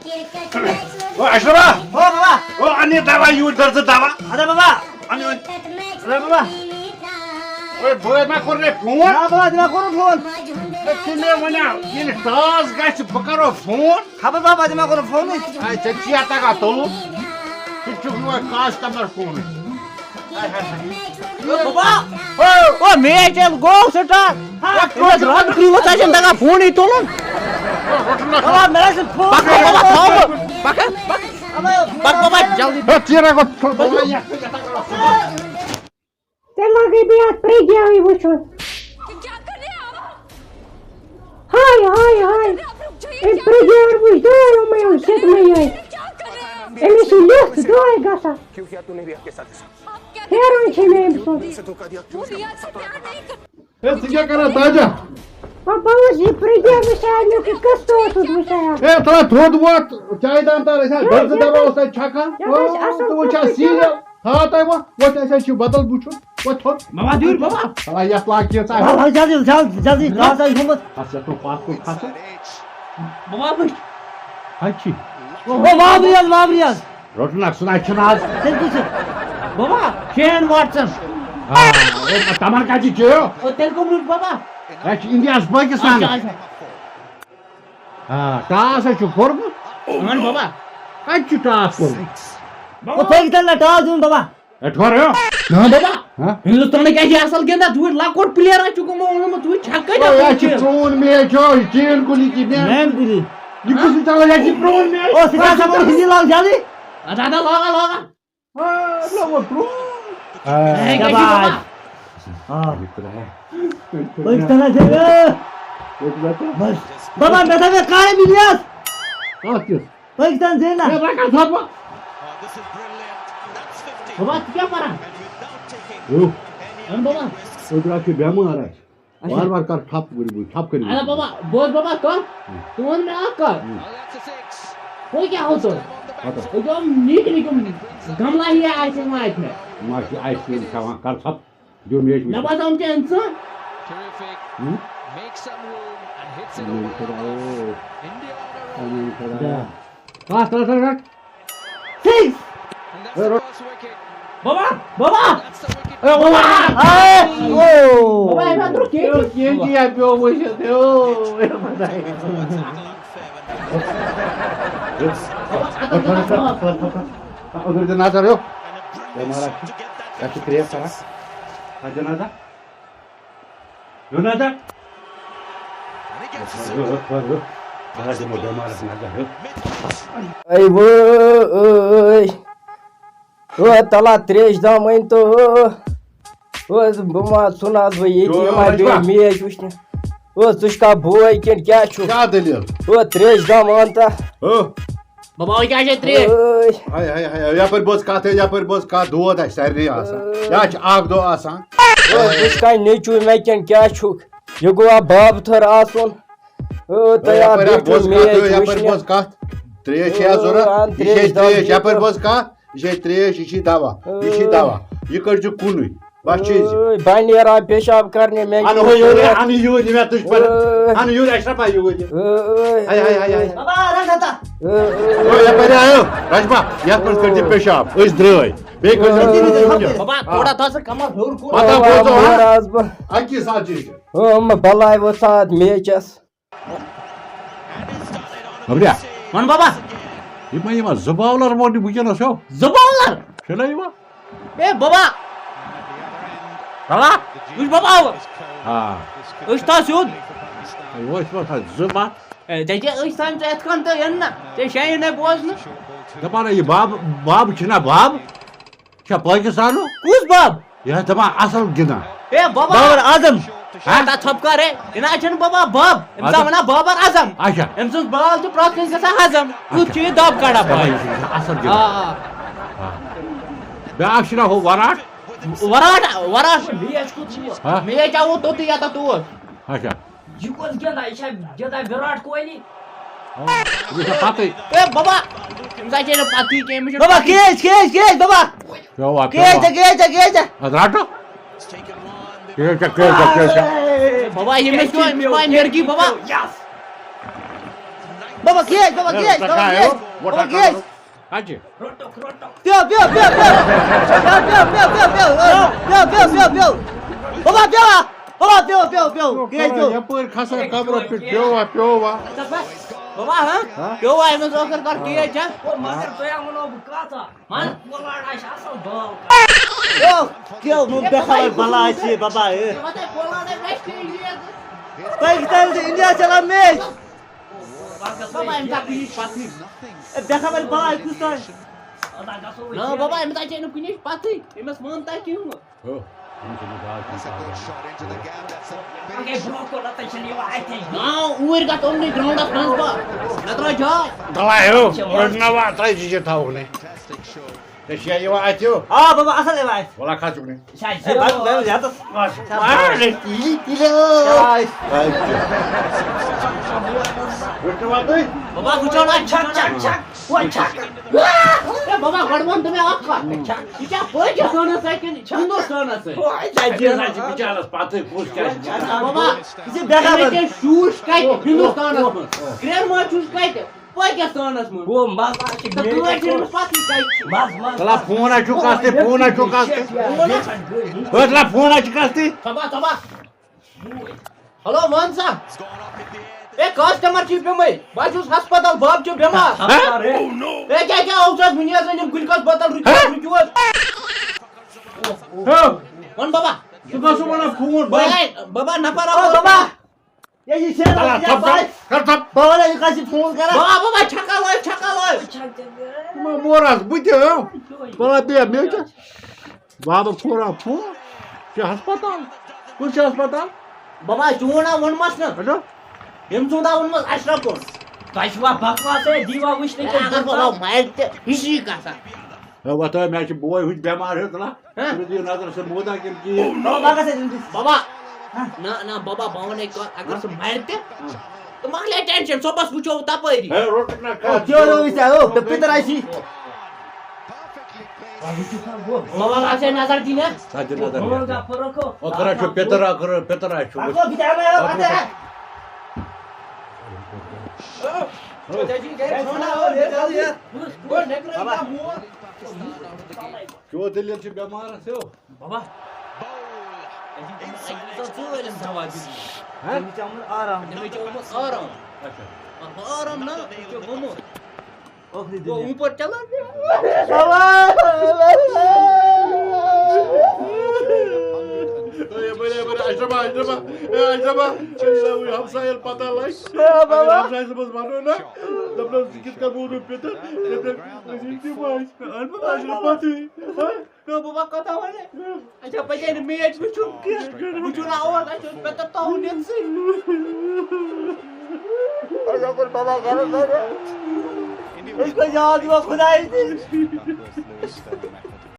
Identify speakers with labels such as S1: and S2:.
S1: ओ अशरफा
S2: हो बाबा
S1: ओ आणि दवा येऊ दर्द दवा
S2: अरे बाबा
S1: आणि
S2: अरे बाबा
S1: ओए बोय मा कोरले फोन
S2: हा बाबा दिला करून फोन
S1: तुने वना इन टास गछ बकरो फोन
S2: खबर बाबा दिला करून फोन
S1: ay चची आता का तोलू किछु कस्टमर फोन
S2: बाबा ओ मेचल गो स्टार हा रात क्रीवता जंदा फोन ही तोलन बाबा मेरा से फोन बाबा बाबा जल्दी
S1: तेरा को
S3: Tela gibi at pregiavi vuçun. Hay hay hay. E pregiavi vuç doğru mu yok set mi yok? Emi sülüyor doğru gasa.
S4: क्यों किया तूने भी आपके साथ ऐसा?
S3: Her içine emson.
S4: से धोखा दिया क्यों?
S1: ए सिया करा ताजा
S3: Babamız e pregiavi sayıyor ki kıstı otur bu sayar.
S1: ए थोड़ा थोड़ बहुत चाय दान तार ऐसा दर्द दवा होता छका तो वो चा सीरियल हाँ ताई वो ऐसा छु बदल बुछो वो थोड़
S2: बाबा दूर बाबा
S1: साला या प्लाक किया चाहे
S2: बाबा जल्दी रात आई हम
S1: अच्छा तो पास को खासे
S2: बाबा बस
S1: अच्छी
S2: ओ मावरियाज
S1: रोटना सुना छनाज
S2: तेल से बाबा शेन वाटसन
S1: हाँ ए तमर का जी जो
S2: ओ तेल को ब्रूट बाबा
S1: अच्छा इंडिया पाकिस्तान हाँ टास है छु कोर्ब
S2: मन बाबा
S1: अच्छी टास कोर्ब
S2: ओ पाकिस्तान ला टाल दून बाबा
S1: ए ठोर हो
S2: ना बाबा
S1: हाँ
S2: हिंदुस्तान ने क्या असल गेंदा तू लाकोट प्लेयर आ चुको मो तू छक्का
S1: ओ अच्छी प्रोन में जो चेन गुली की में
S2: मैन गुली
S1: निकुस चला अच्छी प्रोन में
S2: ओ सीधा सब हिंदी लाग जल्दी दादा लगा
S1: हाँ लो प्रोन
S2: क्या बात हां पाकिस्तान आ जाएगा बस बाबा बेटा का काले बिलियस पाकिस्तान से ना बाबा क्या पड़ा बाबा
S1: उधर के बेमो आ रहा है बार-बार कर ठप करी
S2: अरे बाबा बोल बाबा कौन तुम में आका वो क्या हो तो एकदम नीक गमला ही आइसक्रीम आए थे
S1: माशी आइसक्रीम खावा कर ठप जो मेज में
S2: नवाज हम के इंसान
S5: Make some room and hits it over. India
S1: पास रख
S2: 6
S5: and that's the first wicket.
S2: Baba
S5: That's the wicket.
S2: बाबा ओ बाबा ये तो
S1: ये किया पियो मुझे दे ओ ये बताए उधर जनाजा रो हमारा क्या शुक्रिया सारा आज जनाजा जनाजा आज मोटा हमारा जनाजा है
S6: Ai voi, o tá lá 3 da manhã tô, o vamos sunar as aí que mais bem mesmo, o tu acabou aí quem quer chu,
S1: क्या दलील
S6: o 3 da manhã tá,
S1: ओ
S2: बाबा क्या है त्रे
S6: oi,
S1: हाय या पर बस का दो दा सारे आसान या आग दो आसान
S6: o tu cai nem chu मैं quem quer chu, eu go a bab thar ason, o tá
S1: या
S6: ya
S1: पर बस या पर बस का त्रेश या जोरा ये त्रेश या पर बस का ये त्रेश ये दावा ये कर जो कुन बस चीज
S6: oi, banheira पेशाब करने में,
S1: अन यो नि मैं तुझ पर अन यो अशरफ आयो
S6: oi,
S1: हाय
S2: बाबा रंगा था
S1: ओ या पर आयो राजबा या पर कर दे पेशाब इस द्रय बे कर
S2: बाबा थोड़ा था से कमर भोर को
S1: पता बोलो
S6: razba,
S1: अकी साथ चीज
S6: o ma balai वो साथ मेचस,
S1: अबरिया
S2: मन बाबा
S1: ये मैं जबावलर मोटी बुझना सो
S2: जबावलर
S1: चला ये
S2: ए बाबा बाबा उस बाबा
S1: हां
S2: उस था सुन
S1: वो इस पर जुबा
S2: जैसे उस टाइम से एतकन तो यन्ना ते शाय ने बोझ न
S1: दपाना ये बाब छना बाब क्या पाकिस्तान
S2: कुछ बाब
S1: या दमा असल गिना
S2: ए बाबर आजम ता छपका रे इना छन बाबा बाब इमसा वना बाबर आजम
S1: अच्छा
S2: इमसुस बाल तो प्रोसेस का आजम कुछ चीज दाब काड़ा भाई
S1: असल गिना
S2: हां
S1: बेअक्षरा हो वराट
S2: वराट मैच कुछ मैच आओ तो या तो
S1: अच्छा
S2: जुकोस गेंदा इशा गेंदा विराट कोहली
S1: ये पाते
S2: ए बाबा इमसा छन पाती के मिशन बाबा केस बाबा
S1: क्या हुआ
S2: केस
S1: अदराटो के
S2: बाबा ये मिस को मेरकी बाबा Baba geç, baba geç, baba geç. Baba geç.
S1: Hadi.
S2: Pio. Baba pio. Geç pio.
S1: Yapır kasa kabra piova.
S2: Baba ha? Pio vai mas oker kar geç ha.
S6: Mother to yang mau berkata. Man, bola asal bal.
S2: Yo, pio não deixa falar assim, baba. Vai que tá India चला match. Baba em tak finish pasti. Deixa ele falar isso só. Não, baba em tak no finish pasti. Mas mantai que um.
S1: Oh, vamos jogar
S6: Pakai broko lah tak cili wah itu.
S2: Não, o erga tom ni ground of France ba. Natra jai.
S1: Давай, орнава третий тауг не. Deixa aí o atio.
S2: Ah, baba asal le vai.
S1: Wala kacuk ne.
S6: Saya
S2: Vai jatuh. Baba kucau nak cak. Wah cak. Baba gordon tu मैं आपका. Kita boleh sana second. Chando sana se.
S1: Bicaras patı kuş
S2: Baba bize beraber. Kita shoes kaydı. Hindustan'a mı? Grandma shoes kaydı. Pakistan'a mı?
S6: Gua mas asyik
S2: Tu açırmış pati kaydı.
S6: mas.
S1: Tala phone chukaste. Tala phone chukaste.
S2: Taba. Hello Mansa. Customer chief में बस उस अस्पताल बाप जो बीमार क्या औषध दुनिया से निम गुलकस बोतल रुकियो कौन बाबा
S1: सुबह phone
S2: बाबा ना पारा बाबा ये जी से बाबा ने कैसे फोन करा बाबा छक्का लो
S1: Moras, buiteu. Fala bem, meu. Baba fora phone. Que hospital? Kuch hospital?
S2: बाबा चुना वन मस ना
S1: Ada?
S2: हम चुना वन मस अशरफ को
S6: Taswa bakwas diwa wish ni
S2: अगर बाबा माइट हिस्ट्री का सा
S1: Bata me boy हुई बीमार है तला. तुझे नजर से मोदा के की.
S2: बाबा से बाबा ना बाबा बावन एक अगर से मारते तो मागले टेंशन सो बस पूछो तापरी
S1: है रोट ना का.
S2: क्यों इसे हो पितर आईसी बाबा का से नजर दी ना
S1: साज नजर.
S6: Enggak peroko.
S1: O kara şu petara şu.
S2: आपको बिता में आते हैं
S1: Şu deli ci बीमार से हो.
S6: Baba.
S1: हैं?
S2: आराम ना वो ऊपर चला
S1: ये बड़े अशरबा. हम सायल पता लाइक. हम सायल बस मानो ना. तब किसका बोल पेटर. इनकी वाइस अशरबा थी.
S2: Kau bawa kata mana? Aja pakai ni match lucu nak awal aja betul tahun ni sih. Aja pun bawa kalau saja. इसको याद हुआ खुदा ही